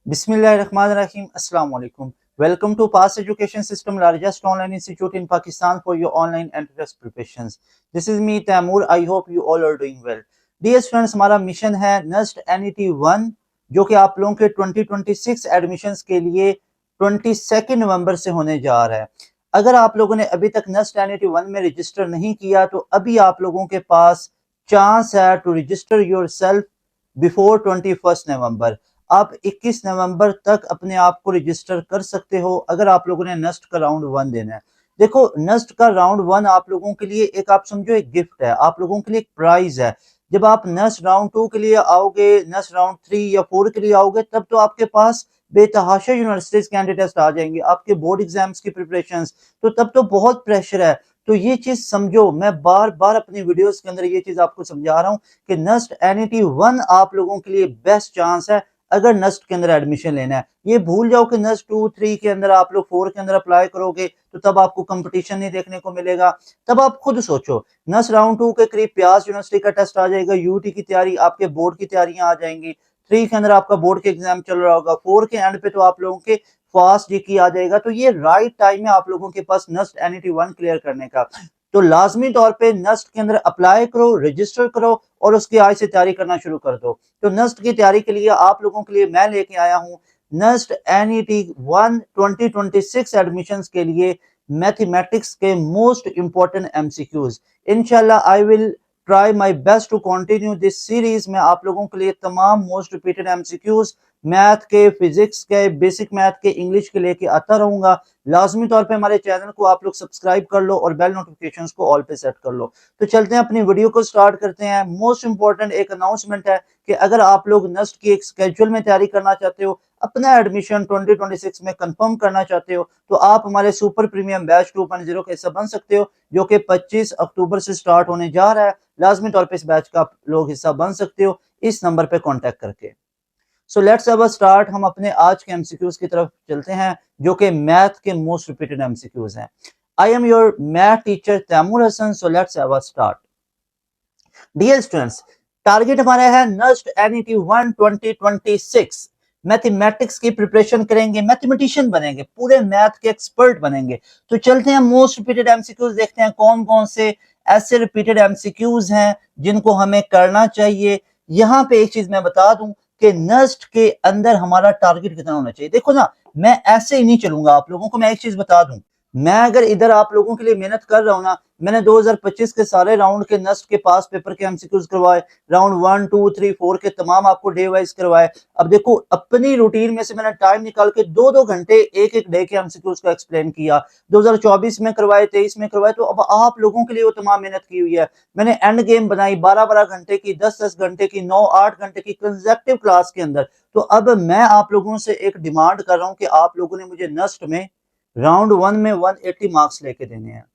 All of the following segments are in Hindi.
Bismillahirrahmanirrahim. Assalamu alaikum. Welcome to Past Education System, largest online institute in Pakistan for your online entrance preparations. This is me, Taimur. I hope you all are doing well. Dear students, हमारा मिशन है NUST NET 1 जो कि आप लोगों के 2026 एडमिशन्स के लिए 22 नवंबर से होने जा रहा है। अगर आप लोगों ने अभी तक NUST NET 1 में रजिस्टर नहीं किया तो अभी आप लोगों के पास चांस है टू रजिस्टर योरसेल्फ बिफोर 21 नवंबर। आप 21 नवंबर तक अपने आप को रजिस्टर कर सकते हो अगर आप लोगों ने नस्ट का राउंड 1 देना है। देखो, नस्ट का राउंड 1 आप लोगों के लिए एक, आप समझो, एक गिफ्ट है, आप लोगों के लिए एक प्राइज है। जब आप नस्ट राउंड 2 के लिए आओगे, नस्ट राउंड 3 या 4 के लिए आओगे, तब तो आपके पास बेतहाशा यूनिवर्सिटीज कैंडिडेट्स आ जाएंगे, आपके बोर्ड एग्जाम्स की प्रिपरेशंस, तो तब तो बहुत प्रेशर है। तो ये चीज समझो, मैं बार बार अपनी वीडियोस के अंदर ये चीज आपको समझा रहा हूँ कि नस्ट NET 1 आप लोगों के लिए बेस्ट चांस है अगर नस्ट के अंदर एडमिशन लेना है। ये भूल जाओ कि नस्ट 2, 3 के अंदर आप लोग 4 के अंदर अप्लाई करोगे तो तब आपको कंपटीशन नहीं देखने को मिलेगा। तब आप खुद सोचो, नस्ट राउंड 2 के करीब प्यास यूनिवर्सिटी का टेस्ट आ जाएगा, यूटी की तैयारी, आपके बोर्ड की तैयारियां आ जाएंगी, 3 के अंदर आपका बोर्ड के एग्जाम चल रहा होगा, 4 के एंड पे तो आप लोगों के फास्ट जीके आ जाएगा। तो ये राइट टाइम है आप लोगों के पास नस्ट NET 1 क्लियर करने का। तो लाजमी तौर पे नस्ट के अंदर अप्लाई करो, रजिस्टर करो और उसकी आज से तैयारी करना शुरू कर दो। तो नस्ट की तैयारी के लिए आप लोगों के लिए मैं लेके आया हूँ नस्ट NET 1 2026 एडमिशंस के लिए मैथमेटिक्स के मोस्ट इंपॉर्टेंट MCQs। इंशाल्लाह I will try my best to continue this series में आप लोगों के लिए तमाम मोस्ट रिपीटेड MCQs मैथ के, फिजिक्स के, बेसिक मैथ के, इंग्लिश के लेके आता रहूंगा। लाजमी तौर पे हमारे चैनल को आप लोग सब्सक्राइब कर लो और बेल नोटिफिकेशंस को ऑल पे सेट कर लो। तो चलते हैं, अपनी वीडियो को स्टार्ट करते हैं। मोस्ट इंपॉर्टेंट एक अनाउंसमेंट है कि अगर आप लोग नस्ट की एक स्केड्यूल में तैयारी करना चाहते हो, अपना एडमिशन 2026 में कंफर्म करना चाहते हो, तो आप हमारे सुपर प्रीमियम बैच 2.0 का हिस्सा बन सकते हो जो कि 25 अक्टूबर से स्टार्ट होने जा रहा है। लाजमी तौर पे इस बैच का आप लोग हिस्सा बन सकते हो इस नंबर पे कांटेक्ट करके। सो लेट्स हैव अ स्टार्ट। हम अपने आज के MCQs की तरफ चलते हैं जो कि मैथ के मोस्ट रिपीटेड MCQs हैं। I am your math teacher Taimur Hasan. So let's have a start. Dear students, target हमारा है नस्ट NET 1 2026। मैथमेटिक्स की प्रिपरेशन करेंगे, मैथमेटिशियन बनेंगे, पूरे मैथ के एक्सपर्ट बनेंगे। तो चलते हैं मोस्ट रिपीटेड MCQs देखते हैं कौन कौन से ऐसे रिपीटेड MCQs हैं जिनको हमें करना चाहिए। यहां पे एक चीज मैं बता दूं कि नस्ट के अंदर हमारा टारगेट कितना होना चाहिए। देखो ना, मैं ऐसे ही नहीं चलूंगा आप लोगों को, मैं एक चीज बता दूं, मैं अगर इधर आप लोगों के लिए मेहनत कर रहा हूं ना, मैंने 2025 के सारे राउंड के नस्ट के पास पेपर के MCQs करवाए, राउंड 1, 2, 3, 4 के तमाम आपको डे वाइज करवाए। अब देखो, अपनी रूटीन में से मैंने टाइम निकाल के 2-2 घंटे एक एक डे के MCQs का एक्सप्लेन किया। 2024 में करवाए, 23 में करवाए, तो अब आप लोगों के लिए वो तमाम मेहनत की हुई है। मैंने एंड गेम बनाई 12-12 घंटे की, 10-10 घंटे की, 9-8 घंटे की कंसेक्टिव क्लास के अंदर। तो अब मैं आप लोगों से एक डिमांड कर रहा हूं कि आप लोगों ने मुझे नस्ट में राउंड 1 में 180 मार्क्स लेके देने हैं।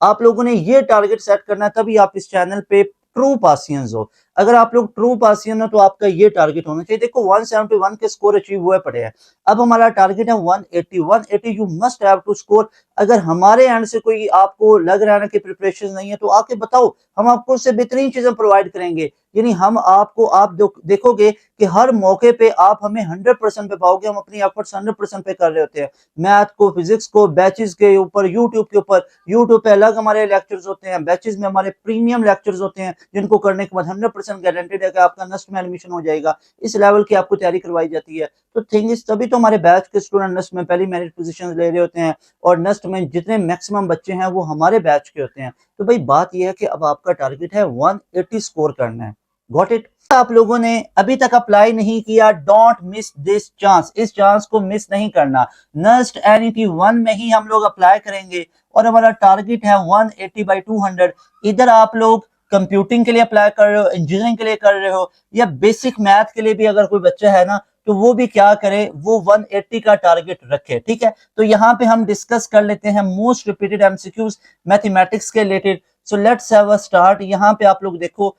आप लोगों ने ये टारगेट सेट करना है, तभी आप इस चैनल पे ट्रू पासियंस हो। अगर आप लोग ट्रू पासियन हो तो आपका ये टारगेट होना चाहिए। देखो, 171 के स्कोर अचीव हुए पड़े हैं, अब हमारा टारगेट है 180। You must have to score. अगर हमारे एंड से कोई आपको लग रहा है ना कि प्रिपरेशन नहीं है, तो आके बताओ, हम आपको उससे बेहतरीन चीजें प्रोवाइड करेंगे। यानी हम आपको, आप देखोगे कि हर मौके पे आप हमें 100% पे पाओगे। हम अपनी एफर्ट्स 100% पे कर रहे होते हैं, मैथ को, फिजिक्स को, बैचेस के ऊपर, यूट्यूब के ऊपर। यूट्यूब पे अलग हमारे लेक्चर्स होते हैं, बैचेस में हमारे प्रीमियम लेक्चर्स होते हैं जिनको करने के बाद 100% गारंटेड है कि आपका नस्ट में एडमिशन हो जाएगा। इस लेवल की आपको तैयारी करवाई जाती है। तो थिंग इज, तभी तो हमारे बैच के स्टूडेंट नस्ट में पहली मेरिट पोजीशन ले रहे होते हैं और नस्ट में जितने मैक्सिमम बच्चे हैं वो हमारे बैच के होते हैं। तो भाई बात यह है कि अब आपका टारगेट है 180 स्कोर करना है। Got it? आप लोगों ने अभी तक अप्लाई नहीं किया, डोंट मिस दिस चांस। इस चांस को मिस नहीं करना। नस्ट NET 1 में ही हम लोग अप्लाई करेंगे और हमारा टारगेट है 180/200। इधर आप लोग कंप्यूटिंग के लिए अप्लाई कर रहे हो, इंजीनियरिंग के लिए कर रहे हो, या बेसिक मैथ के लिए भी अगर कोई बच्चा है ना, तो वो भी क्या करे, वो 180 का टारगेट रखे। ठीक है, तो यहाँ पे हम डिस्कस कर लेते हैं मोस्ट रिपीटेड MCQs मैथमेटिक्स के related. So let's have a start. यहाँ पे आप लोग देखो,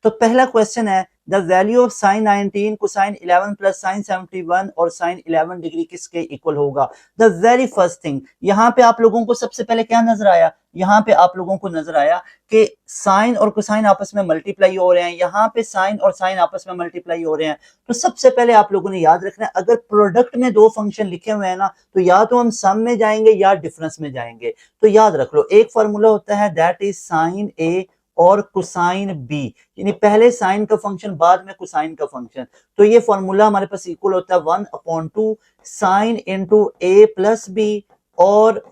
तो पहला क्वेश्चन है the value of sine 19 cosine 11 plus sign 71 और साइन 11 डिग्री किसके इक्वल होगा? द वेरी फर्स्ट थिंग, यहाँ पे आप लोगों को सबसे पहले क्या नजर आया? यहाँ पे आप लोगों को नजर आया कि साइन और कोसाइन आपस में मल्टीप्लाई हो रहे हैं, यहाँ पे साइन और साइन आपस में मल्टीप्लाई हो रहे हैं। तो सबसे पहले आप लोगों ने याद रखना है, अगर प्रोडक्ट में दो फंक्शन लिखे हुए हैं ना, तो या तो हम सम में जाएंगे या डिफरेंस में जाएंगे। तो याद रख लो, एक फॉर्मूला होता है दैट इज साइन ए और कोसाइन बी, यानी पहले साइन का फंक्शन बाद में कोसाइन का फंक्शन। तो ये फॉर्मूला हमारे पास इक्वल होता है 1/2 साइन इंटू ए प्लस बी, और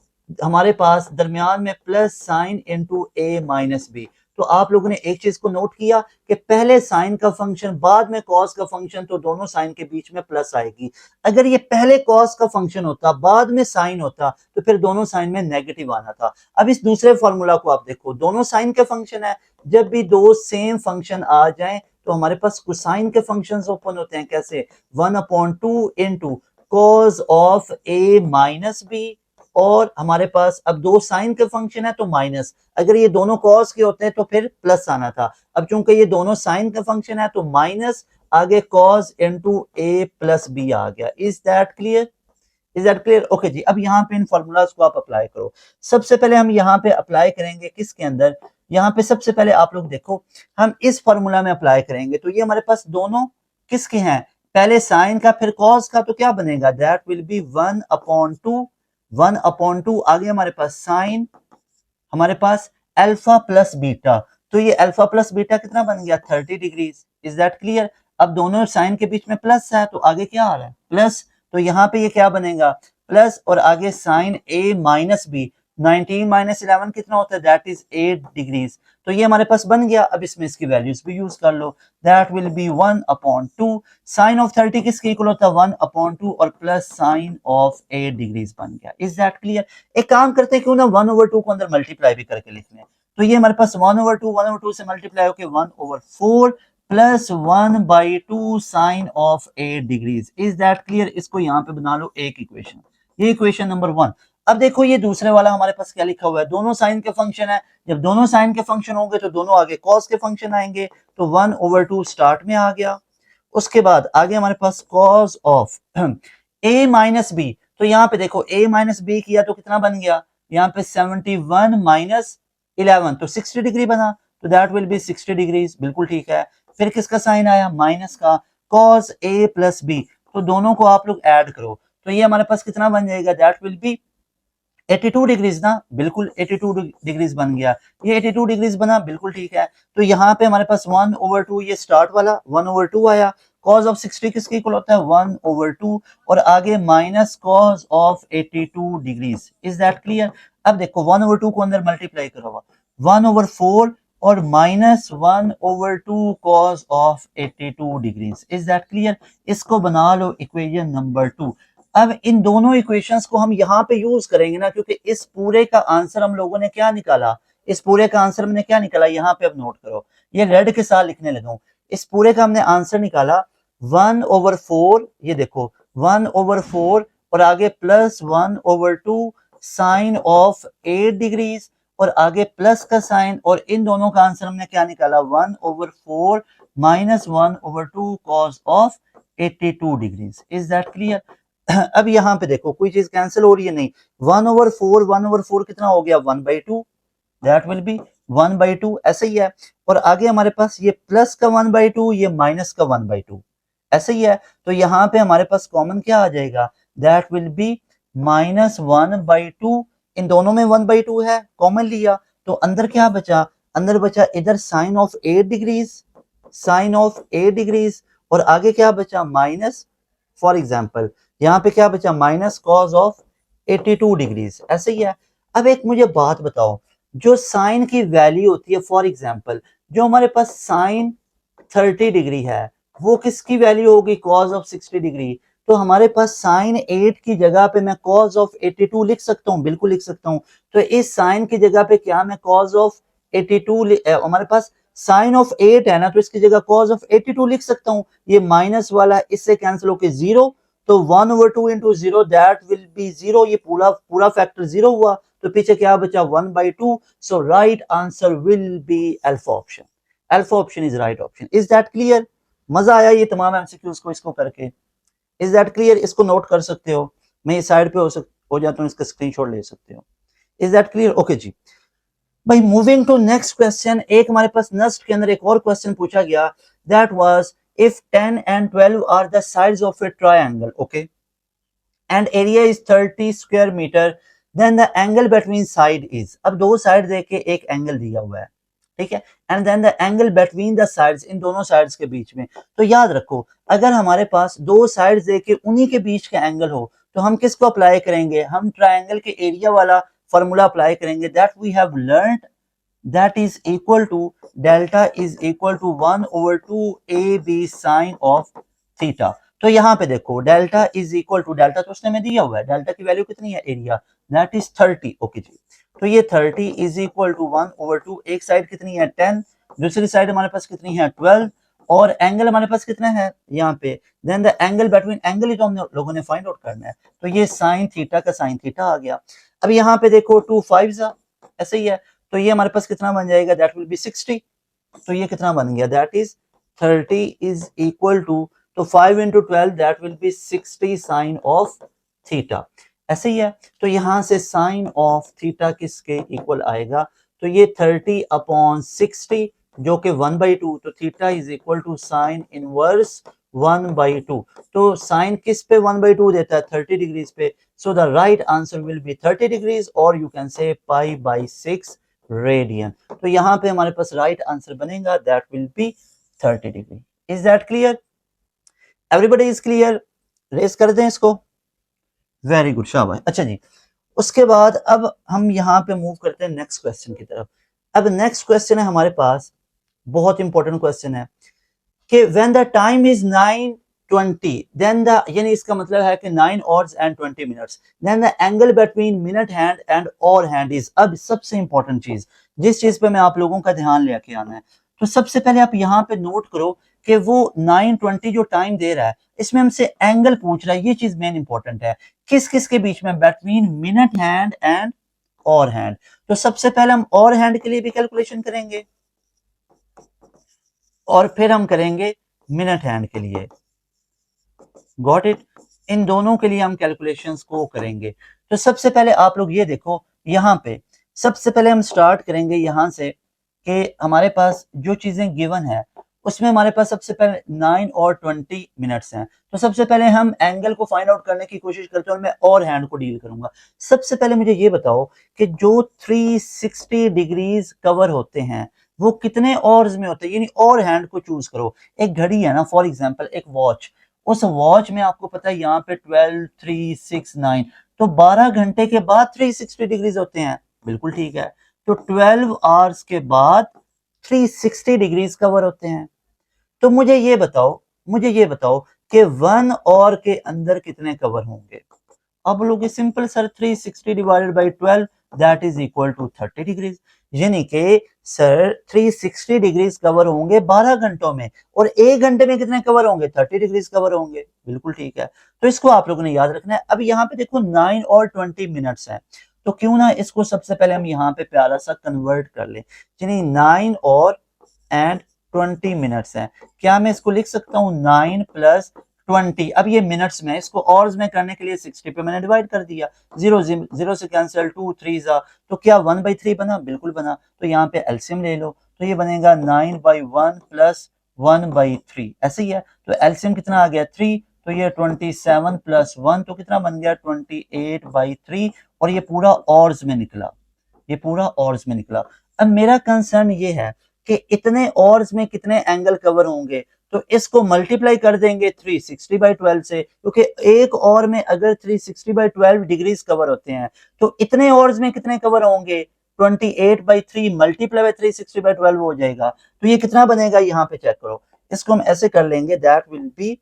हमारे पास दरमियान में प्लस साइन इंटू ए माइनस बी। तो आप लोगों ने एक चीज को नोट किया कि पहले साइन का फंक्शन बाद में कॉस का फंक्शन, तो दोनों साइन के बीच में प्लस आएगी। अगर ये पहले कॉस का फंक्शन होता बाद में साइन होता, तो फिर दोनों साइन में नेगेटिव आना था। अब इस दूसरे फॉर्मूला को आप देखो, दोनों साइन के फंक्शन है, जब भी दो सेम फंक्शन आ जाए तो हमारे पास कोसाइन के फंक्शंस ओपन होते हैं। कैसे? 1/2 into cos of A minus B, और हमारे पास अब दो साइन के फंक्शन है तो माइनस, अगर ये दोनों कॉस के होते हैं तो फिर प्लस आना था। अब चूंकि ये दोनों साइन का फंक्शन है तो माइनस, आगे cos into A plus B आ गया। Is that clear? Is that clear? Okay जी, अब यहाँ पे इन फॉर्मूलाज को आप अप्लाई करो। सबसे पहले हम यहाँ पे अप्लाई करेंगे किसके अंदर? यहाँ पे सबसे पहले आप लोग देखो, हम इस फॉर्मूला में अप्लाई करेंगे। तो ये हमारे पास दोनों किसके हैं? पहले साइन का फिर कॉस का, तो क्या बनेगा? दैट विल बी 1/2 आगे हमारे पास साइन, हमारे पास अल्फा प्लस बीटा। तो ये अल्फा प्लस बीटा कितना बन गया? 30 डिग्रीज। Is that clear? अब दोनों साइन के बीच में प्लस है, तो आगे क्या आ रहा है? प्लस। तो यहाँ पे ये क्या बनेगा? प्लस, और आगे साइन ए माइनस बी। 19 माइनस 11 कितना होता है? That is 8 degrees. तो ये हमारे पास बन गया। अब इसमें इसकी वैल्यूज भी यूज कर लो। That will be 1/2 sine of 30 किसके इक्वल होता है? 1/2 और प्लस साइन ऑफ 8 डिग्रीज बन गया। Is that clear? एक काम करते हैं, क्यों ना 1/2 को अंदर मल्टीप्लाई भी करके लिख लें। तो ये हमारे पास 1/2 से मल्टीप्लाई होकर 1/4 plus 1/2 sine of 8 degrees. Is that clear? इसको यहाँ पे बना लो एक इक्वेशन, ये इक्वेशन नंबर 1। अब देखो ये दूसरे वाला हमारे पास क्या लिखा हुआ है? दोनों साइन के फंक्शन है, जब दोनों साइन के फंक्शन होंगे तो दोनों आगे कॉस के फंक्शन आएंगे। तो 1/2 स्टार्ट में आ गया। उसके बाद आगे हमारे पास cos of a minus B. तो यहाँ पे देखो a माइनस बी किया तो कितना बन गया? यहाँ पे 71 माइनस 11, तो 60 डिग्री बना। तो दैट विल बी 60 डिग्रीज। बिल्कुल ठीक है। फिर किसका साइन आया? माइनस का। कॉस a प्लस बी, तो दोनों को आप लोग ऐड करो। तो ये हमारे पास कितना बन जाएगा? दैट विल बी 82 डिग्रीज ना। बिल्कुल 82 डिग्रीज बन गया। ये 82 डिग्रीज बना, बिल्कुल ठीक है। तो यहाँ पे हमारे पास 1/2, ये स्टार्ट वाला 1/2 आया। कॉस ऑफ 60 किसके इक्वल होता है? 1/2, और आगे minus cos of 82 degrees. Is that clear? अब देखो 1/2 को अंदर मल्टीप्लाई करो, 1/4 और minus 1/2 cos of 82 degrees. Is that clear? इसको बना लो इक्वेशन नंबर 2। अब इन दोनों इक्वेशंस को हम यहाँ पे यूज करेंगे ना, क्योंकि इस पूरे का आंसर हम लोगों ने क्या निकाला? इस पूरे का आंसर हमने क्या निकाला? यहाँ पे अब नोट करो, ये रेड के साथ लिखने लगा हूं। इस पूरे का हमने आंसर निकाला 1/4, ये देखो 1/4 और आगे प्लस 1/2 साइन ऑफ 8 डिग्रीज, और आगे प्लस का साइन, और इन दोनों का आंसर हमने क्या निकाला? 1/4 minus 1/2 cos of 82 degrees. Is that clear? अब यहाँ पे देखो कोई चीज कैंसिल हो रही है? नहीं। 1/4 कितना हो गया? 1/2। दैट विल बी 1/2, ऐसा ही है। और आगे हमारे पास ये प्लस का 1/2, ये माइनस का 1/2, ऐसा ही है। तो यहाँ पे हमारे पास कॉमन क्या आ जाएगा? That will B minus 1/2। इन दोनों में 1/2 है, कॉमन लिया, तो अंदर क्या बचा? अंदर बचा इधर sine of 8 degrees, sine of 8 degrees, और आगे क्या बचा? माइनस, फॉर एग्जाम्पल यहाँ पे क्या बचा? माइनस कॉस ऑफ 82 डिग्रीज, ऐसे ही है। अब एक मुझे बात बताओ, जो साइन की वैल्यू होती है, फॉर एग्जाम्पल जो हमारे पास साइन 30 डिग्री है, वो किसकी वैल्यू होगी? Cos of 60 degree. तो हमारे पास साइन 8 की जगह पे मैं कॉस ऑफ 82 लिख सकता हूँ, बिल्कुल लिख सकता हूँ। तो इस साइन की जगह पे क्या मैं कॉस ऑफ 82, हमारे पास साइन ऑफ 8 है ना, तो इसकी जगह कॉस ऑफ 82 लिख सकता हूँ। ये माइनस वाला इससे कैंसिल होके 0, तो 1/2 इंटू 0 दैट विल बी 0। ये पूरा फैक्टर 0 हुआ, तो पीछे क्या बचा? 1/2। So right answer will be alpha option. Alpha option is right option. Is that clear? मजा आया ये तमाम एमसीक्यूज को इसको करके? Is that clear? इसको नोट कर सकते हो, मैं ये साइड पे हो जाता हूँ, इसका स्क्रीनशॉट ले सकते हो। Is that clear? ओके जी भाई, मूविंग टू नेक्स्ट क्वेश्चन। एक हमारे पास नेक्स्ट के अंदर एक और क्वेश्चन पूछा गया, that was if 10 and 12 are the sides of a triangle, okay, and area is 30 square metre, then the angle between side is. अब दो साइड देके एक एंगल दिया हुआ है, ठीक है, and then the angle between the sides, इन दोनों साइड्स के बीच में। तो याद रखो, अगर हमारे पास दो साइड्स देके उन्हीं के बीच का एंगल हो तो हम किसको अप्लाई करेंगे? हम ट्रायंगल के एरिया वाला फॉर्मूला अप्लाई करेंगे, that we have learned, that is equal to delta is equal to 1/2 AB sin of theta। तो यहाँ पे देखो delta is equal to, delta तो उसने में दिया हुआ है, डेल्टा की वैल्यू कितनी है? एरिया, दैट इज 30, ओके जी। तो ये 30 इज इक्वल टू 1/2, एक साइड कितनी है 10, दूसरी साइड हमारे पास कितनी है 12, और एंगल हमारे पास कितना है यहाँ पे, then the angle between, angle ही तो हम लोगों ने फाइंड आउट करना है, तो ये साइन थीटा का साइन थीटा आ गया। अब यहाँ पे देखो 2 5 ऐसे ही है, तो ये हमारे पास कितना बन जाएगा? That will be 60। तो ये कितना बन गया? That is 30 is equal to, तो 5 into 12 that will be 60 sine of theta, ऐसे ही है। तो यहां से साइन ऑफ थीटा किसके इक्वल आएगा? तो ये 30/60 जो कि 1/2, तो theta is equal to sine inverse 1/2। तो साइन किस पे 1/2 देता है? 30 डिग्रीज पे। So the right answer will be 30 degrees, और यू कैन से π/6 रेडियन। तो यहाँ पे हमारे पास राइट आंसर बनेगा, that will be 30 degree. Is that clear? Everybody is clear? रेस कर दें इसको, वेरी गुड, शाबाश। अच्छा जी, उसके बाद अब हम यहाँ पे मूव करते हैं नेक्स्ट क्वेश्चन की तरफ। अब नेक्स्ट क्वेश्चन है हमारे पास, बहुत इंपॉर्टेंट क्वेश्चन है कि when the time is 9:20 then the, यानी इसका मतलब है कि 9 hours and 20 minutes, then the angle between minute hand and hour hand is. अब सबसे इंपॉर्टेंट चीज, जिस चीज पे मैं आप लोगों का ध्यान लेके आना है, तो सबसे पहले आप यहाँ पे नोट करो कि वो 9:20 जो टाइम दे रहा है, इसमें हमसे एंगल पूछ रहा है, ये चीज मेन इंपॉर्टेंट है, किस किस के बीच में? Between minute hand and hour hand. तो सबसे पहले हम और हैंड के लिए भी कैलकुलेशन करेंगे, और फिर हम करेंगे मिनट हैंड के लिए। Got it? इन दोनों के लिए हम कैलकुलेशंस को करेंगे। तो सबसे पहले आप लोग ये देखो, यहाँ पे सबसे पहले हम स्टार्ट करेंगे यहाँ से कि हमारे पास जो चीजें गिवन है उसमें हमारे पास सबसे पहले 9 और 20 मिनट्स हैं। तो सबसे पहले हम एंगल को फाइंड आउट करने की कोशिश करते हैं, और मैं और हैंड को डील करूंगा। सबसे पहले मुझे ये बताओ कि जो 360 डिग्रीज कवर होते हैं वो कितने ऑर्स में होते हैं, यानी और हैंड को चूज करो। एक घड़ी है ना, फॉर एग्जांपल एक वॉच, उस वॉच में आपको पता है यहाँ पे 12 3 6 9, तो 12 घंटे के बाद 360 डिग्रीज होते हैं, बिल्कुल ठीक है। तो 12 आवर्स के बाद 360 डिग्रीज कवर होते हैं। तो मुझे ये बताओ कि 1 और के अंदर कितने कवर होंगे? अब लोग simple sir, 360 divided by 12 that is equal to 30 degrees, यानी कि सर 360 डिग्रीज कवर होंगे 12 घंटों में, और 1 घंटे में कितने कवर होंगे? 30 डिग्रीज कवर होंगे, बिल्कुल ठीक है। तो इसको आप लोगों ने याद रखना है। अब यहाँ पे देखो 9 और 20 मिनट्स है, तो क्यों ना इसको सबसे पहले हम यहाँ पे प्यारा सा कन्वर्ट कर लें, यानी 9 और एंड 20 मिनट्स है। क्या मैं इसको लिख सकता हूँ 9 + 20? अब ये मिनट्स में, इसको आवर्स में करने के लिए 60 पे मैंने डिवाइड कर दिया, 0 से कैंसिल, 2 3 तो क्या 1/3 बना? बिल्कुल बना। तो यहाँ पे एलसीएम ले लो, तो ये बनेगा 9/1 + 1/3, ऐसे ही है। तो एलसीएम कितना आ गया? 3, तो ये 27 + 1, तो कितना बन गया? 28/3, और ये पूरा आवर्स में निकला, ये पूरा आवर्स में निकला। अब मेरा कंसर्न ये है कि इतने आवर्स में कितने एंगल कवर होंगे, तो इसको मल्टीप्लाई कर देंगे 360/12 से, क्योंकि एक और में अगर 360/12 डिग्रीज कवर होते हैं तो इतने आवर्स में कितने कवर होंगे? 28/3 मल्टीप्लाई बाय 360/12 हो जाएगा। तो ये कितना बनेगा? यहाँ पे चेक करो, इसको हम ऐसे कर लेंगे, that will B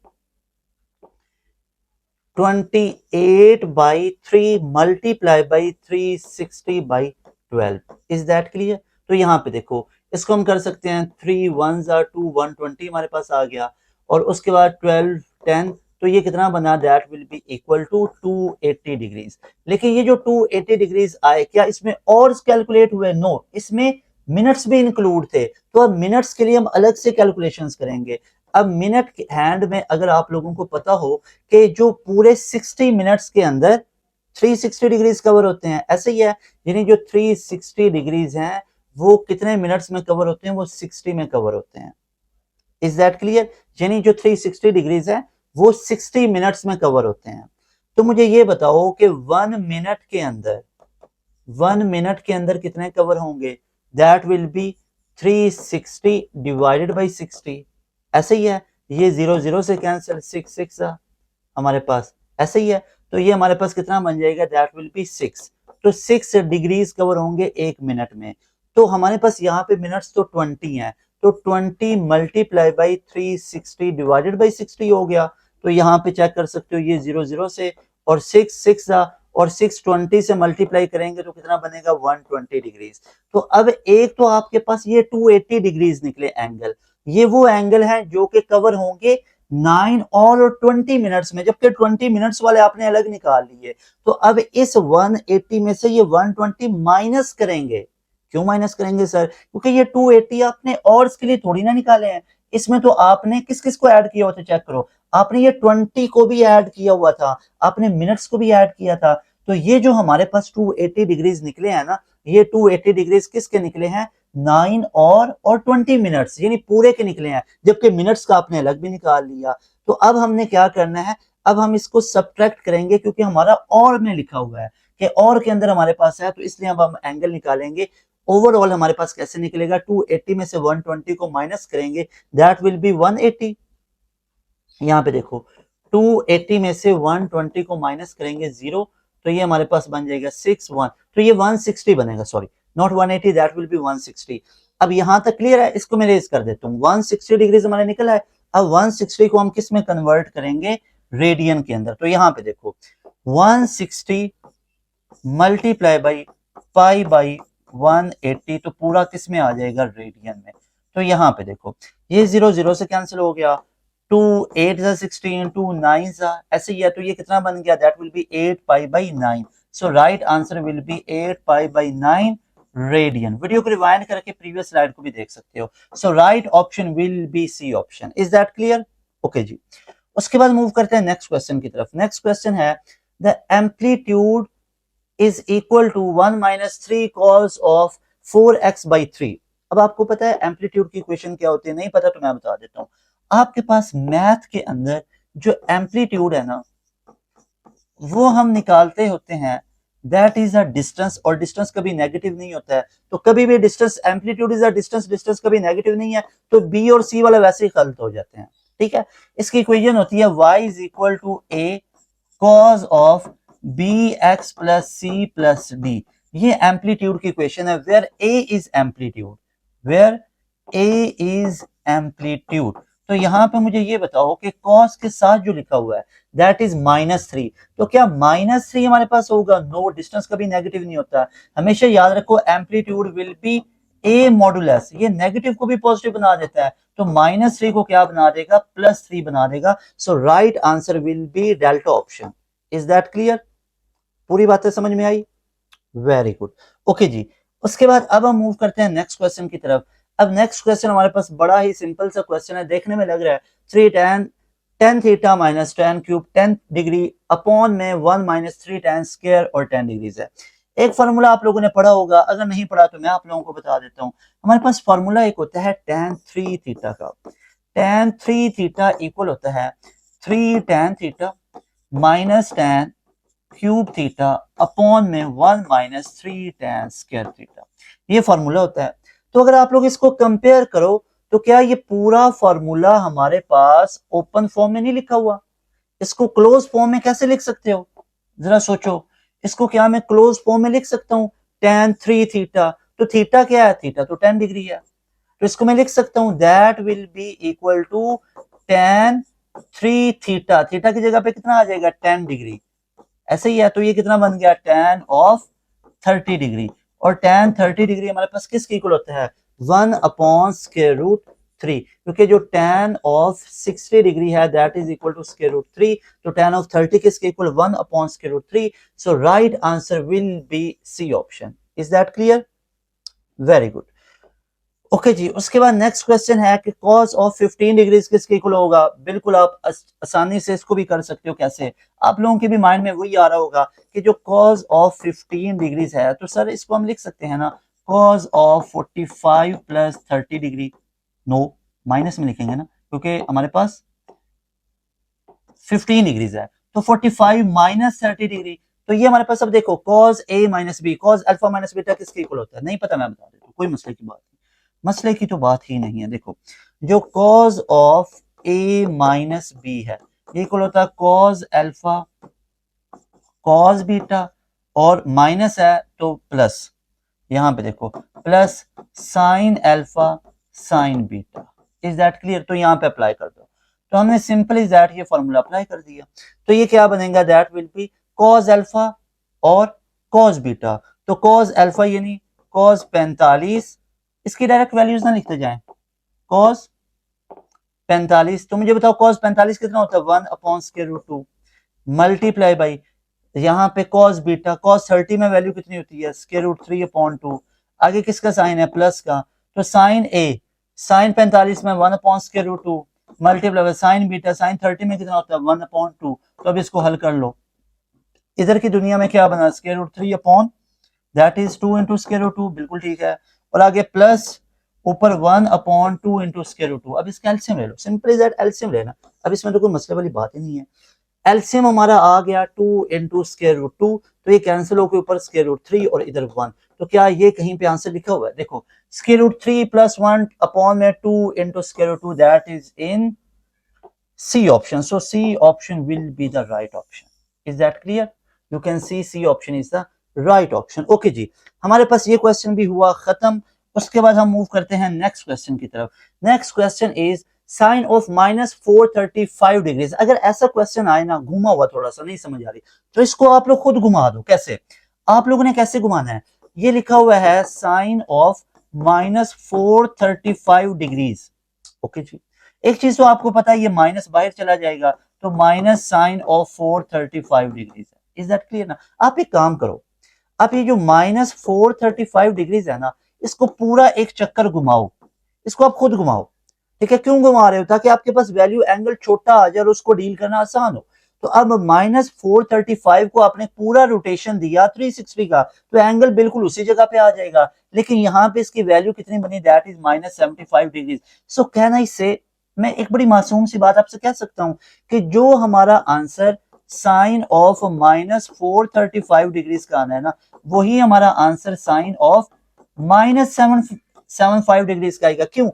28/3 multiply by 360/12। Is that clear? तो यहाँ पे देखो, इसको हम कर सकते हैं 3 1s are 2, 120 हमारे पास आ गया, और उसके बाद 12 10, तो ये कितना बना? That will be equal to 280 degrees. लेकिन ये जो 280 डिग्रीज आए, क्या इसमें और कैलकुलेट हुए? नो, इसमें मिनट्स भी इंक्लूड थे। तो अब मिनट्स के लिए हम अलग से कैलकुलेशंस करेंगे। अब मिनट के हैंड में अगर आप लोगों को पता हो कि जो पूरे 60 मिनट्स के अंदर 360 डिग्रीज कवर होते हैं, ऐसे ही है, यानी जो 360 डिग्रीज हैं वो कितने मिनट्स में कवर होते हैं, वो 60 में कवर होते हैं। Is that clear? यानी जो 360 डिग्रीज है वो 60 मिनट्स में कवर होते हैं। तो मुझे ये बताओ कि 1 मिनट के अंदर कितने कवर होंगे? That will B 360 divided by 60। ऐसे ही है, ये 0 0 से कैंसिल, 6 6 हमारे पास, ऐसे ही है। तो ये हमारे पास कितना बन जाएगा? That will B 6। तो 6 डिग्रीज कवर होंगे 1 मिनट में। तो हमारे पास यहाँ पे मिनट्स तो 20 है, तो 20 मल्टीप्लाई बाई 360 डिवाइडेड बाई 60 हो गया। तो यहाँ पे चेक कर सकते हो, ये 0 0 से और 6 6 और 6 20 से मल्टीप्लाई करेंगे तो कितना बनेगा? 120 डिग्रीज। तो अब एक तो आपके पास ये 280 डिग्रीज निकले एंगल, ये वो एंगल है जो कि कवर होंगे 9 और 20 मिनट्स में, जबकि 20 मिनट्स वाले आपने अलग निकाल लिए। तो अब इस 180 में से ये 120 माइनस करेंगे। क्यों माइनस करेंगे सर? क्योंकि ये 280 आपने और के लिए थोड़ी ना निकाले हैं, इसमें तो आपने किस किस को ऐड किया हुआ था? चेक करो, आपने ये 20 को भी ऐड किया हुआ था, आपने मिनट्स को भी ऐड किया था। तो ये जो हमारे पास 280 डिग्रीज निकले हैं ना, ये 280 डिग्रीज किसके निकले हैं? 9 और 20 मिनट्स, यानी पूरे के निकले हैं, जबकि मिनट्स का आपने अलग भी निकाल लिया। तो अब हमने क्या करना है? अब हम इसको सब्ट्रैक्ट करेंगे, क्योंकि हमारा और में लिखा हुआ है कि और के अंदर हमारे पास है, तो इसलिए अब हम एंगल निकालेंगे। ओवरऑल हमारे पास कैसे निकलेगा? 280 में से 120 को माइनस करेंगे, दैट विल बी 180। यहाँ पे देखो, 280 में से 120 को माइनस करेंगे 0, तो ये हमारे पास बन जाएगा 61, तो ये 160 बनेगा, sorry not 180, that will B 160। अब यहां तक क्लियर है? इसको मैं रेज कर देता हूँ। 160 डिग्री हमारे निकला है। अब 160 को हम किस में कन्वर्ट करेंगे? रेडियन के अंदर। तो यहाँ पे देखो, 160 मल्टीप्लाई बाई पाई बाई 180, तो पूरा किस में आ जाएगा? रेडियन में। तो यहाँ पे देखो, ये 0 0 से कैंसिल हो गया, 2 8 16, 2 9 ऐसे ही है, तो ये कितना बन गया? That will be 8 pi by 9। So right answer will be 8 pi by 9 radian. Video को रिवाइंड करके प्रीवियस स्लाइड को भी देख सकते हो। So right option will be C option. Is that clear? Okay जी। उसके बाद मूव करते हैं नेक्स्ट क्वेश्चन की तरफ। नेक्स्ट क्वेश्चन है, the amplitude is equal to 1 minus 3 cos of 4x by 3। अब आपको पता है एम्पलीट्यूड की इक्वेशन क्या होती है? नहीं पता तो मैं बता देता हूं। आपके पास मैथ के अंदर जो एम्पलीट्यूड है ना, वो हम निकालते होते हैं, दैट इज अ डिस्टेंस, और डिस्टेंस कभी नेगेटिव नहीं होता है। तो कभी भी distance, amplitude is a distance, distance कभी नेगेटिव नहीं है, तो बी और सी वाला वैसे ही गलत हो जाते हैं। ठीक है, इसकी इक्वेशन होती है y is equal to A cos of bx plus C plus D. ये एम्पलीट्यूड की इक्वेशन है, where a is amplitude, where a is amplitude. तो यहां पे मुझे ये बताओ कि cos के साथ जो लिखा हुआ है दैट इज -3, तो क्या -3 हमारे पास होगा? नो, डिस्टेंस कभी नेगेटिव नहीं होता। हमेशा याद रखो, amplitude will be a modulus, ये नेगेटिव को भी पॉजिटिव बना देता है, तो -3 को क्या बना देगा? +3 बना देगा। So right answer will be delta option. Is that clear? पूरी बातें समझ में आई? Very good. ओके जी। उसके बाद अब हम मूव करते हैं नेक्स्ट क्वेश्चन की तरफ। अब नेक्स्ट क्वेश्चन हमारे पास बड़ा ही सिंपल सा क्वेश्चन है, देखने में लग रहा है 3 tan theta minus tan cube 10 degree upon में 1 माइनस 3 tan स्क्वायर और 10 डिग्रीज है। एक फार्मूला आप लोगों ने पढ़ा होगा, अगर नहीं पढ़ा तो मैं आप लोगों को बता देता हूं। हमारे पास फार्मूला एक होता है tan 3 थीटा का। tan 3 थीटा इक्वल होता है 3 tan theta minus tan cube theta upon में 1 माइनस 3 tan स्क्वायर थीटा, ये फॉर्मूला होता है। तो अगर आप लोग इसको कंपेयर करो, तो क्या ये पूरा फॉर्मूला हमारे पास ओपन फॉर्म में नहीं लिखा हुआ? इसको क्लोज फॉर्म में कैसे लिख सकते हो? जरा सोचो, इसको क्या मैं क्लोज फॉर्म में लिख सकता हूं? tan 3 थीटा, तो थीटा क्या है? थीटा तो 10 डिग्री है, तो इसको मैं लिख सकता हूं that will be equal to tan 3 theta, theta की जगह पे कितना आ जाएगा? 10 डिग्री, ऐसे ही है। तो ये कितना बन गया? tan ऑफ 30 डिग्री, और tan 30 डिग्री हमारे पास किसके इक्वल होता है? 1 अपॉन स्क्वायर रूट 3, क्योंकि जो tan ऑफ 60 डिग्री है that is equal to square root 3, तो tan ऑफ 30 किसके equal? 1 upon square root 3। So right answer will be C option. Is that clear? Very good. Okay जी, उसके बाद नेक्स्ट क्वेश्चन है कि cos ऑफ 15 डिग्रीज किसके इक्वल होगा। बिल्कुल आप आसानी से इसको भी कर सकते हो। कैसे? आप लोगों के भी माइंड में वही आ रहा होगा कि जो cos ऑफ 15 डिग्रीज है तो सर इसको हम लिख सकते हैं ना cos of 45 plus 30 degree. No, minus में लिखेंगे ना क्योंकि हमारे पास 15 डिग्रीज है, तो 45 माइनस 30 डिग्री। तो ये हमारे पास अब देखो cos a minus B, cos alpha minus beta किसके इक्वल होता है? नहीं पता, मैं बता देता हूँ, कोई मसले की बात नहीं, मसले की तो बात ही नहीं है। देखो जो cos of a minus B है ये इक्वल होता है cos अल्फा cos बीटा, और माइनस है तो प्लस, यहां पे देखो plus sine alpha sine beta. Is that clear? तो यहां पे अप्लाई कर दो, तो हमने सिंपल इज दैट ये फॉर्मूला अप्लाई कर दिया। तो ये क्या बनेगा? That will be cos alpha और cos बीटा। तो cos अल्फा यानी cos 45, इसकी डायरेक्ट वैल्यूज ना लिखते जाएं, cos 45। तो मुझे बताओ cos 45 कितना होता है? 1 upon square root 2 multiply by यहाँ पे cos बीटा, cos 30 में वैल्यू कितनी होती है? Square root 3 upon 2। आगे किसका साइन है? प्लस का। तो साइन ए, साइन 45 में 1 upon square root 2 multiply by sine beta, sine 30 में कितना होता है? 1 अपॉन 2। तो अब इसको हल कर लो। इधर की दुनिया में क्या बना? Square root 3 upon that is 2 into square root 2, बिल्कुल ठीक है। और आगे प्लस ऊपर 1 अपॉन 2 इंटू स्क्वायर रूट 2। अब इसका एलसीएम ले लो, सिंपल इज दैट, एलसीएम लेना। अब इसमें तो कोई मसले वाली बात ही नहीं है। एलसीएम हमारा आ गया 2 इंटू स्क्वायर रूट 2, तो ये कैंसिल होकर ऊपर स्क्वायर रूट 3 और इधर 1। तो क्या ये कहीं पे आंसर लिखा हुआ है? देखो स्क्वायर रूट 3 प्लस 1 अपॉन में 2 into square root 2, that is in C option. So C option will be the right option. Is that clear? You can see C option is the right option. Okay जी, हमारे पास ये क्वेश्चन भी हुआ खत्म। उसके बाद हम मूव करते हैं नेक्स्ट क्वेश्चन की तरफ। Next question is sine of minus 435 degrees. अगर ऐसा क्वेश्चन आए ना घुमा हुआ, थोड़ा सा नहीं समझ आ रही, तो इसको आप लोग खुद घुमा दो। कैसे? आप लोगों ने कैसे घुमाना है? ये लिखा हुआ है sine of minus 435 degrees. Okay जी, एक चीज तो आपको पता है ये माइनस बाहर चला जाएगा, तो माइनस साइन ऑफ 435 डिग्रीज है। इज दैट क्लियर ना? आप एक काम करो, आप ये जो माइनस 435 डिग्रीज है ना, इसको पूरा एक चक्कर घुमाओ, इसको आप खुद घुमाओ। ठीक है? क्यों घुमा रहे हो? ताकि आपके पास वैल्यू एंगल छोटा आ जाए और उसको डील करना आसान हो। तो अब माइनस 435 को आपने पूरा रोटेशन दिया 360 का, तो एंगल बिल्कुल उसी जगह पे आ जाएगा। लेकिन यहाँ पे इसकी वैल्यू कितनी बनी? That is minus 75 degrees. So कहना इससे मैं एक बड़ी मासूम सी बात आपसे कह सकता हूं कि जो हमारा answer sine of minus 435 degrees का आना है ना, वही हमारा answer sine of minus 775 degrees का आएगा। क्यों?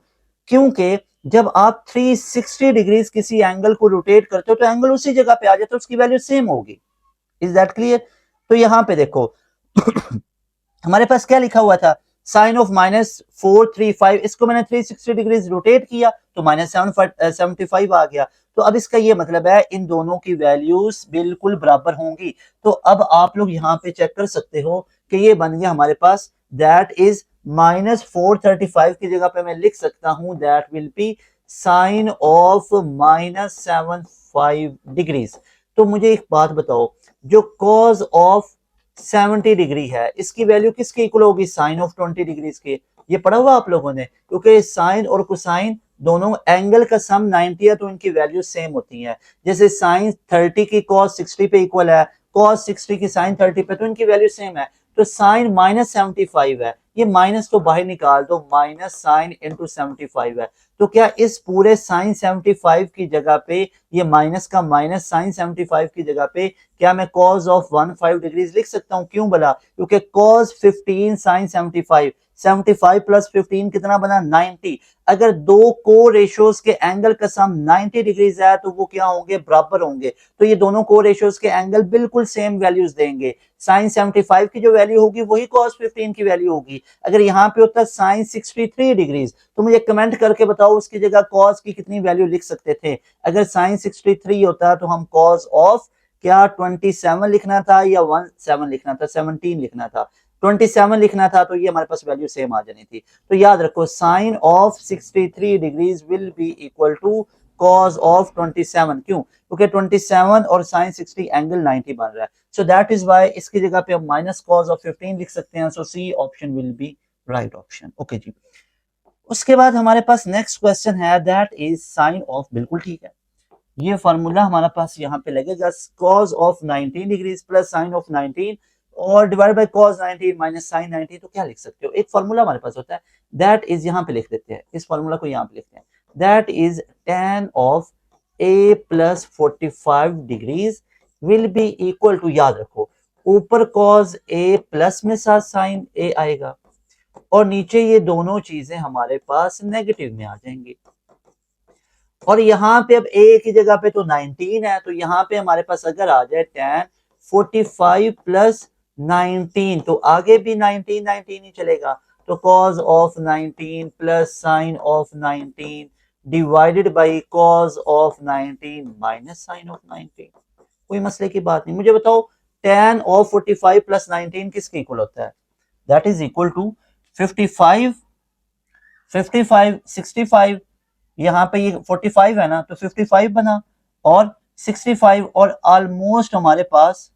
क्योंकि जब आप 360 डिग्रीज किसी एंगल को रोटेट करते हो तो एंगल उसी जगह पे आ जाता है, उसकी वैल्यू सेम होगी। Is that clear? तो यहां पे देखो हमारे पास क्या लिखा हुआ था? साइन ऑफ माइनस 435, इसको मैंने 360 डिग्रीज रोटेट किया तो माइनस 75 आ गया। तो अब इसका ये मतलब है इन दोनों की वैल्यूज बिल्कुल बराबर होंगी। तो अब आप लोग यहाँ पे चेक कर सकते हो कि ये बन गया हमारे पास, दैट इज माइनस 435 की जगह पे मैं लिख सकता हूं that will be sine of minus 75 degrees. तो मुझे एक बात बताओ, जो कॉज ऑफ 70 डिग्री है इसकी वैल्यू किसके इक्वल होगी? साइन ऑफ 20 डिग्रीज के। ये पढ़ा हुआ आप लोगों ने, क्योंकि साइन और कोसाइन दोनों एंगल का सम 90 है तो इनकी वैल्यू सेम होती है। जैसे साइन 30 की कॉस 60 पे इक्वल है, कॉस 60 की साइन 30 पे, तो इनकी वैल्यू सेम है। तो साइन माइनस 75 है, ये माइनस तो बाहर निकाल दो, माइनस साइन इंटू 75 है। तो क्या इस पूरे साइन 75 की जगह पे, ये माइनस का माइनस साइन 75 की जगह पे क्या मैं cos ऑफ 15 डिग्रीज लिख सकता हूं? क्यों भला? क्योंकि cos 15 sin 75, 75 प्लस 15 कितना बना? 90। अगर दो को रेशियोज के एंगल का सम 90 डिग्रीज है तो वो क्या होंगे? बराबर होंगे। तो ये दोनों को रेशियोज के एंगल बिल्कुल सेम वैल्यूज देंगे। साइन 75 की जो वैल्यू होगी वही cos 15 की वैल्यू होगी। अगर यहाँ पे होता साइन 63 डिग्रीज तो मुझे कमेंट करके बताओ उसकी जगह cos की कितनी वैल्यू लिख सकते थे? अगर साइन 63 होता तो हम cos ऑफ क्या 27 लिखना था या 17 लिखना था? 17 लिखना था। 27 लिखना था तो ये हमारे पास वैल्यू सेम आ जानी थी। तो याद रखो sine of 63 degrees will be equal to cos of 27। क्यों? क्योंकि 27 और साइन 60 एंगल 90 बन रहा है। सो दैट इज वाई इसकी जगह पे हम माइनस cos ऑफ 15 लिख सकते हैं। So C option will be right option. Okay जी, उसके बाद हमारे पास नेक्स्ट क्वेश्चन है, दैट इज साइन ऑफ, बिल्कुल ठीक है, ये फार्मूला हमारा पास यहाँ पे लगेगा, cos of 19 degrees plus sine of 19 और divide by cos 19 minus sine 19। तो क्या लिख सकते हो, एक फार्मूला हमारे पास होता है, दैट इज, यहाँ पे लिख देते हैं, इस फार्मूला को यहाँ पे लिखते हैं, that is tan of a plus 45 degrees will be equal to, याद रखो ऊपर cos a प्लस में साथ साइन a आएगा और नीचे ये दोनों चीजें हमारे पास नेगेटिव में आ जाएंगी। और यहाँ पे अब a की जगह पे तो 19 है, तो यहाँ पे हमारे पास अगर आ जाए tan 45 प्लस 19, तो आगे भी 19 19 ही चलेगा, तो cos of 19 plus sine of 19 divided by cos of 19 minus sine of 19। कोई मसले की बात नहीं। मुझे बताओ tan ऑफ 45 प्लस 19 किसके इक्वल होता है, दैट इज इक्वल टू 55 55 65, यहाँ पे ये 45 है ना, तो 55 बना और 65 और ऑलमोस्ट हमारे पास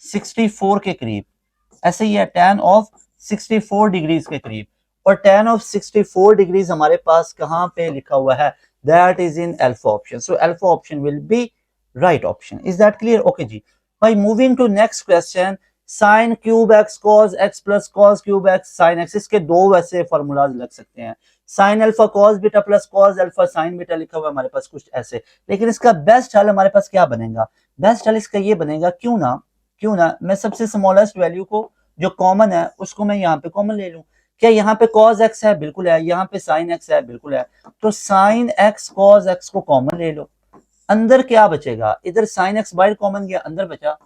64 के करीब, ऐसे ही है tan ऑफ 64 डिग्रीज के करीब, और tan ऑफ 64 डिग्रीज हमारे पास कहाँ पे लिखा हुआ है, that is in alpha option, so alpha option will be right option. Is that clear? Okay जी, भाई moving to next question, sine cube x cos x plus cos cube x sine x, इसके दो वैसे फॉर्मूलाज लग सकते हैं, sine alpha cos beta plus cos alpha sine beta लिखा हुआ हमारे पास कुछ ऐसे, लेकिन इसका बेस्ट हल हमारे पास क्या बनेगा, बेस्ट हल इसका ये बनेगा, क्यों ना मैं सबसे स्मॉलेस्ट वैल्यू को जो कॉमन है उसको मैं यहाँ पे कॉमन ले लूं। क्या यहाँ पे cos x है, बिल्कुल है, यहाँ पे sin x है, बिल्कुल है, तो sin x cos x को कॉमन ले लो, अंदर क्या बचेगा, इधर sin x बाहर कॉमन गया, अंदर बचा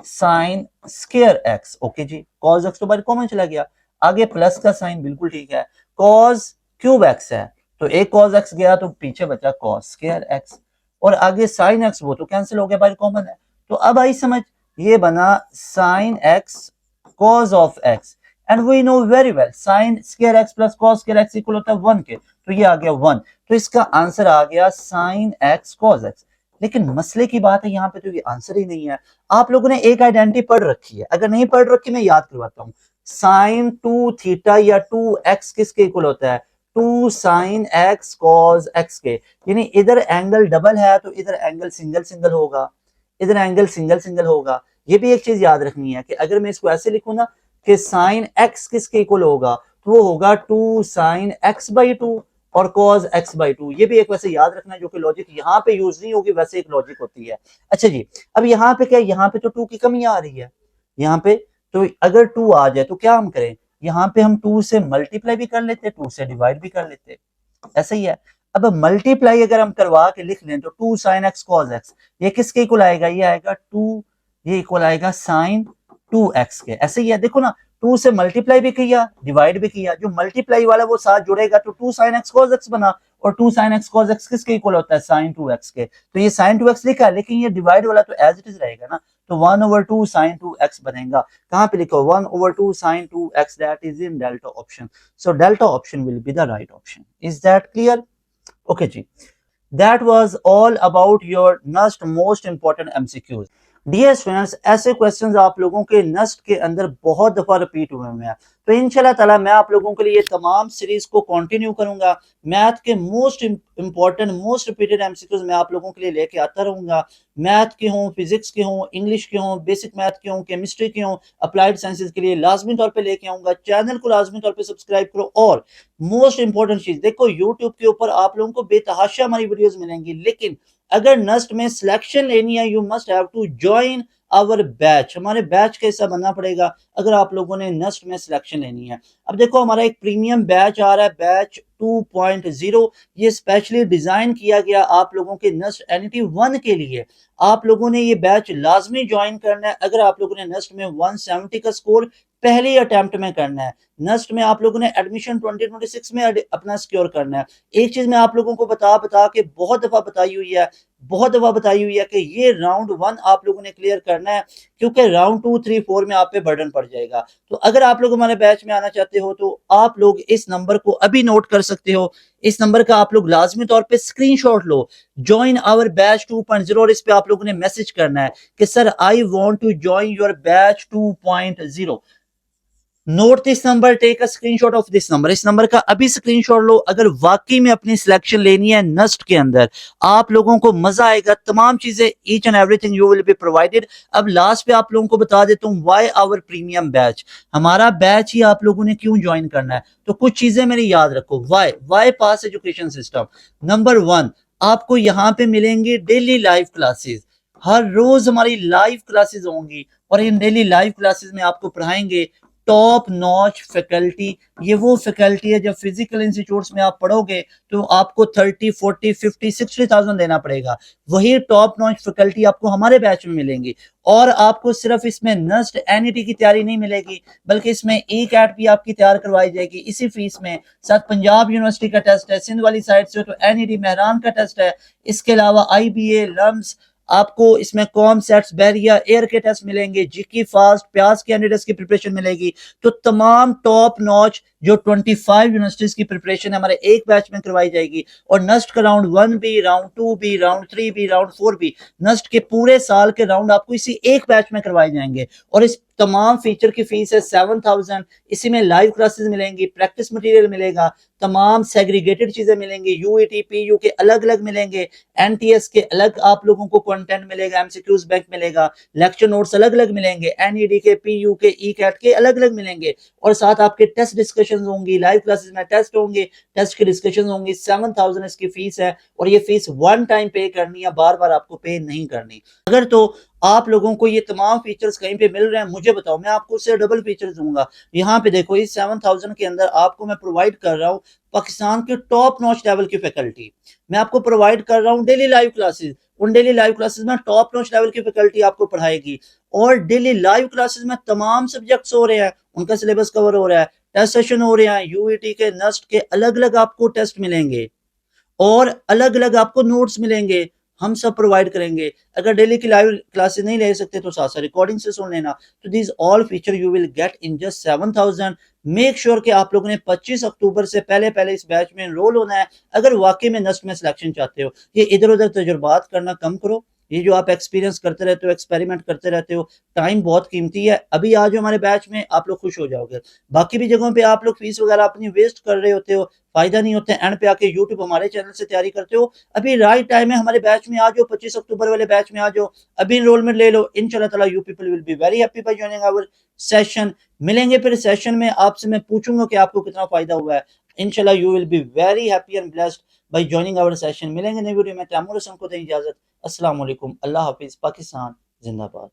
sin स्क्वायर x, ओके जी, cos x तो बाहर कॉमन चला गया, आगे प्लस का साइन, बिल्कुल ठीक है, cos क्यूब x है, तो एक cos x गया तो पीछे बचा cos स्क्वायर x, और आगे sin x वो तो कैंसिल हो गया, बाहर कॉमन है, तो अब आई समझ, ये बना sin x cos of x, and we know very well sin square x plus cos square x equal होता है 1 के, तो ये आ गया 1, तो इसका आंसर आ गया sin x cos x। लेकिन मसले की बात है यहाँ पे तो ये आंसर ही नहीं है। आप लोगों ने एक आइडेंटिटी पढ़ रखी है, अगर नहीं पढ़ रखी मैं याद करवाता हूँ, sin 2 थीटा या 2x किसके इक्वल होता है, 2 sin x cos x के, यानी इधर एंगल डबल है तो इधर एंगल सिंगल सिंगल होगा, इधर एंगल सिंगल सिंगल होगा। ये भी एक चीज याद रखनी है कि अगर मैं इसको ऐसे लिखूं ना कि साइन x किसके इक्वल होगा, तो वो होगा 2 साइन x बाई 2 और cos x बाई 2। ये भी एक वैसे याद रखना जो कि लॉजिक यहाँ पे यूज नहीं होगी, वैसे एक लॉजिक होती है। अच्छा जी, अब यहाँ पे क्या, यहाँ पे तो 2 की कमी आ रही है, यहाँ पे तो अगर 2 आ जाए तो क्या हम करें, यहाँ पे हम 2 से मल्टीप्लाई भी कर लेते, 2 से डिवाइड भी कर लेते, ऐसा ही है। अब मल्टीप्लाई अगर हम करवा के लिख लें तो 2 साइन एक्स कॉस एक्स, ये किसके इक्वल आएगा, ये आएगा 2, ये इक्वल आएगा साइन 2x के, ऐसे ही है। देखो ना, 2 से मल्टीप्लाई भी किया डिवाइड भी किया, जो मल्टीप्लाई वाला वो साथ जुड़ेगा तो 2 साइन एक्स कॉस एक्स बना, और 2 साइन एक्स कॉस एक्स किसके इक्वल होता है, साइन 2x के, तो ये साइन 2x लिखा है, लेकिन ये डिवाइड वाला तो एज इट इज रहेगा ना, तो 1/2 साइन 2x बनेगा, कहां पे लिखो 1/2 sine 2x, that is in delta option, so delta option will be the right option. Is that clear? Okay जी, that was all about your next most important MCQs। Dear students, ऐसे क्वेश्चंस आप लोगों के नस्ट के अंदर बहुत दफा रिपीट हुए हैं, तो इंशाल्लाह ताला मैं आप लोगों के लिए तमाम सीरीज को कंटिन्यू करूंगा। मैथ के most important most repeated MCQs मैं आप लोगों के लिए लेके आता रहूंगा, मैथ के हों, फिजिक्स के हों, इंग्लिश के हों, बेसिक मैथ के हों, केमिस्ट्री के हों, अप्लाइड साइंसेज के लिए लाजमी तौर पे लेके आऊंगा। चैनल को लाजमी तौर पे सब्सक्राइब करो, और मोस्ट इंपॉर्टेंट चीज देखो, यूट्यूब के ऊपर आप लोगों को बेतहाशा हमारी वीडियोस मिलेंगी, लेकिन अगर नस्ट में सिलेक्शन लेनी है, you must have to join our batch, हमारे बैच का हिस्सा बनना पड़ेगा अगर आप लोगों ने नस्ट में सिलेक्शन लेनी है। अब देखो, हमारा एक प्रीमियम बैच आ रहा है, बैच 2.0, ये स्पेशली डिजाइन किया गया आप लोगों के नस्ट एनईटी 1 के लिए। आप लोगों ने ये बैच लाजमी ज्वाइन करना है अगर आप लोगों ने नस्ट में 170 का स्कोर पहले अटेम्प्ट में करना है। नस्ट में आप लोगों ने एडमिशन 2026 में अपना सिक्योर करना है। एक चीज मैं आप लोगों को बता के बहुत दफा बताई हुई है कि ये राउंड 1 आप लोगों ने क्लियर करना है, क्योंकि राउंड 2, 3, 4 में आप पे बर्डन पड़ जाएगा। तो अगर आप लोग हमारे बैच में आना चाहते हो तो आप लोग इस नंबर को अभी नोट कर सकते हो, इस नंबर का आप लोग लाजमी तौर पे स्क्रीनशॉट लो, ज्वाइन आवर बैच 2.0, और इस पे आप लोगों ने मैसेज करना है कि sir I want to join your batch 2.0। Note this number, take a screenshot of this number. इस नंबर का अभी स्क्रीनशॉट लो। अगर वाकई में अपनी सिलेक्शन लेनी है नस्ट के अंदर, आप लोगों को मजा आएगा, तमाम चीजें each and everything you will be provided. अब लास्ट पे आप लोगों को बता देता हूँ व्हाई आवर प्रीमियम बैच। हमारा बैच ही आप लोगों ने क्यों ज्वाइन करना है, तो कुछ चीजें मेरी याद रखो। वाई पास एजुकेशन सिस्टम। नंबर वन, आपको यहाँ पे मिलेंगे डेली लाइव क्लासेस। हर रोज हमारी लाइव क्लासेस होंगी और इन डेली लाइव क्लासेस में आपको पढ़ाएंगे टॉप नॉच फैकल्टी। ये वो फैकल्टी है, जब फिजिकल इंस्टीट्यूट्स में आप पढ़ोगे तो आपको 30, 40, 50, 60,000 देना पड़ेगा। वही टॉप नॉच फैकल्टी आपको हमारे बैच में मिलेंगी। और आपको सिर्फ इसमें नस्ट एनईटी की तैयारी नहीं मिलेगी, बल्कि इसमें ई कैट भी आपकी तैयार करवाई जाएगी इसी फीस में। साथ पंजाब यूनिवर्सिटी का टेस्ट है, सिंध वाली साइड से तो एनईटी मेहरान का टेस्ट है। इसके अलावा आईबीए, लम्स, आपको इसमें कॉम सेट्स, बैरिया, एयर के टेस्ट मिलेंगे, जीकी फास्ट, प्यास कैंडिडेट्स की प्रिपरेशन मिलेगी। तो तमाम टॉप नॉच जो 25 यूनिवर्सिटीज की प्रिपरेशन हमारे एक बैच में करवाई जाएगी। और नस्ट का round 1 B, round 2 B, round 3 B, round 4 B, NUST के पूरे साल के राउंड आपको इसी एक बैच में करवाए जाएंगे। और इस तमाम फीचर की फीस है 7,000। इसी में लाइव क्लासेस मिलेंगी, प्रैक्टिस मटेरियल मिलेगा, तमाम सेग्रीगेटेड चीजें मिलेंगी, यूईटी पीयू के अलग अलग मिलेंगे, एनटीएस के अलग आप लोगों को कंटेंट मिलेगा, एमसीक्यूज बैंक मिलेगा, लेक्चर नोट्स अलग अलग मिलेंगे, एनईडी के, पीयू के, ई कैट के अलग अलग मिलेंगे। और साथ आपके टेस्ट डिस्कशन होंगी, लाइव क्लासेस में टेस्ट होंगे, टेस्ट की डिस्कशन होंगी। 7,000 इसकी फीस है और ये फीस वन टाइम पे करनी है, बार बार आपको पे नहीं करनी। अगर तो आप लोगों को ये तमाम फीचर्स कहीं पे मिल रहे हैं मुझे बताओ, मैं आपको उससे डबल फीचर्स दूंगा। यहाँ पे देखो, इस 7,000 के अंदर आपको मैं प्रोवाइड कर रहा हूँ पाकिस्तान के टॉप नॉच लेवल की फैकल्टी। मैं आपको प्रोवाइड कर रहा हूँ डेली लाइव क्लासेस। उन डेली लाइव क्लासेस में टॉप नॉच लेवल की फैकल्टी आपको पढ़ाएगी। और डेली लाइव क्लासेस में तमाम सब्जेक्ट्स हो रहे हैं, उनका सिलेबस कवर हो रहा है, टेस्ट सेशन हो रहे हैं, यूईटी के, नस्ट के अलग अलग आपको टेस्ट मिलेंगे और अलग अलग आपको नोट्स मिलेंगे, हम सब प्रोवाइड करेंगे। अगर डेली की लाइव क्लासेस नहीं ले सकते तो साथ साथ रिकॉर्डिंग से सुन लेना। तो this all feature you will get in just 7,000। Make sure कि आप लोगों ने 25 अक्टूबर से पहले पहले इस बैच में एनरोल होना है। अगर वाकई में नस्ट में सिलेक्शन चाहते हो, ये इधर उधर तजुर्बात करना कम करो। ये जो आप एक्सपीरियंस करते रहते हो, एक्सपेरिमेंट करते रहते हो, टाइम बहुत कीमती है। अभी आ जाओ हमारे बैच में, आप लोग खुश हो जाओगे। बाकी भी जगहों पे आप लोग फीस वगैरह अपनी वेस्ट कर रहे होते हो, फायदा नहीं होता है, एंड पे आके यूट्यूब हमारे चैनल से तैयारी करते हो। अभी राइट टाइम है, हमारे बैच में आ जाओ, 25 अक्टूबर वाले बैच में आ जाओ, अभी एनरोलमेंट ले लो। इंशाल्लाह ताला you people will be very happy by joining our session. मिलेंगे फिर सेशन में, आपसे मैं पूछूंगा कि आपको कितना फायदा हुआ है। इंशाल्लाह you will be very happy and blessed by joining our session. मिलेंगे नई वीडियो में, तैमूर हसन को दें इजाजत। अस्सलाम वालेकुम, अल्लाह हाफिज, पाकिस्तान जिंदाबाद।